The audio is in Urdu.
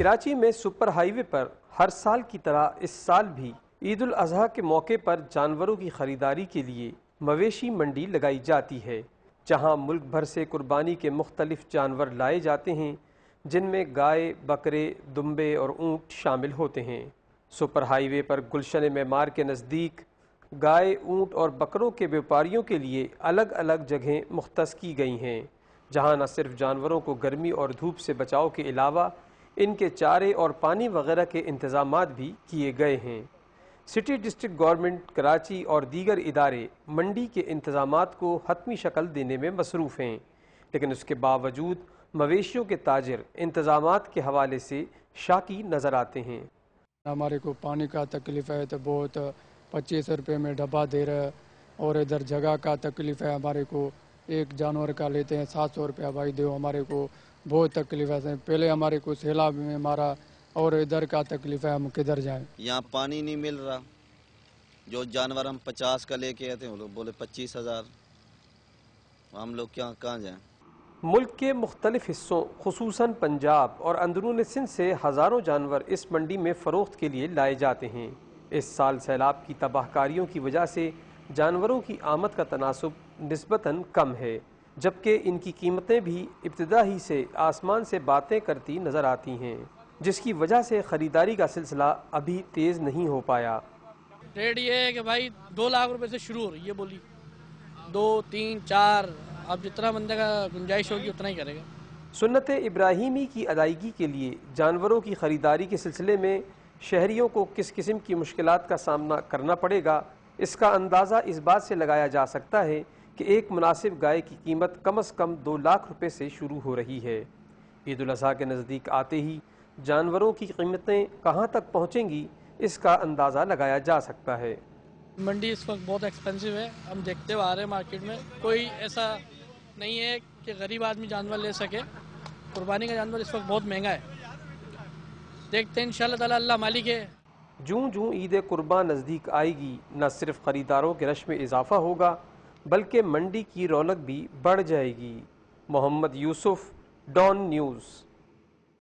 کراچی میں سپر ہائی وے پر ہر سال کی طرح اس سال بھی عید الاضحیٰ کے موقع پر جانوروں کی خریداری کے لیے مویشی منڈی لگائی جاتی ہے، جہاں ملک بھر سے قربانی کے مختلف جانور لائے جاتے ہیں، جن میں گائے، بکرے، دمبے اور اونٹ شامل ہوتے ہیں۔ سپر ہائی وے پر گلشن معمار کے نزدیک گائے، اونٹ اور بکروں کے بیوپاریوں کے لیے الگ الگ جگہیں مختص کی گئی ہیں، جہاں نہ صرف جانوروں کو گرمی اور دھوپ سے بچاؤ کے علاوہ ان کے چارے اور پانی وغیرہ کے انتظامات بھی کیے گئے ہیں۔ سٹی ڈسٹرکٹ گورنمنٹ کراچی اور دیگر ادارے منڈی کے انتظامات کو حتمی شکل دینے میں مصروف ہیں، لیکن اس کے باوجود مویشیوں کے تاجر انتظامات کے حوالے سے شاکی نظر آتے ہیں۔ ہمارے کو پانی کا تکلیف ہے تو بہت 25 روپے میں ڈبہ دے رہا ہے، اور ادھر جگہ کا تکلیف ہے، ہمارے کو ایک جانور کا لیتے ہیں 700 روپیہ، بھائی دیو ہمارے کو بہت تکلیف ہے۔ پہلے ہمارے کو سیلاب میں مارا، اور ادھر کا تکلیف ہے، ہم کدھر جائیں؟ یہاں پانی نہیں مل رہا، جو جانور ہم 50 کا لے کے آتے ہیں وہ لوگ بولے 25,000، ہم لوگ کہاں جائیں؟ ملک کے مختلف حصوں خصوصاً پنجاب اور اندرون سندھ سے ہزاروں جانور اس منڈی میں فروخت کے لیے لائے جاتے ہیں۔ اس سال سیلاب کی تباہ کاریوں کی وجہ سے جانوروں کی آمد کا تناسب نسبتاً کم ہے، جبکہ ان کی قیمتیں بھی ابتدا ہی سے آسمان سے باتیں کرتی نظر آتی ہیں، جس کی وجہ سے خریداری کا سلسلہ ابھی تیز نہیں ہو پایا۔ ریٹ یہ ہے کہ بھائی 2 لاکھ روپے سے شروع ہو رہی ہے بولی، 2، 3، 4، اب جتنا بندے کا گنجائش ہوگی اتنا ہی کرے گا۔ سنت ابراہیمی کی ادائیگی کے لیے جانوروں کی خریداری کے سلسلے میں شہریوں کو کس قسم کی مشکلات کا سامنا کرنا پڑے گا، اس کا اندازہ اس بات سے لگایا جا سکتا ہے کہ ایک مناسب گائے کی قیمت کم از کم 2 لاکھ روپے سے شروع ہو رہی ہے۔ عید الاضحیٰ کے نزدیک آتے ہی جانوروں کی قیمتیں کہاں تک پہنچیں گی، اس کا اندازہ لگایا جا سکتا ہے۔ منڈی اس وقت بہت ایکسپینسو ہے، ہم دیکھتے ہوئے آ رہے ہیں مارکیٹ میں کوئی ایسا نہیں ہے کہ غریب آدمی جانور لے سکے۔ قربانی کا جانور اس وقت بہت مہنگا ہے، دیکھتے ہیں انشاءاللہ تعالی، اللہ مالک ہے۔ جوں عید قرباں نزدیک آئے گی، نہ صرف خریداروں کے رش میں اضافہ ہوگا بلکہ منڈی کی رونق بھی بڑھ جائے گی۔ محمد یوسف، ڈان نیوز۔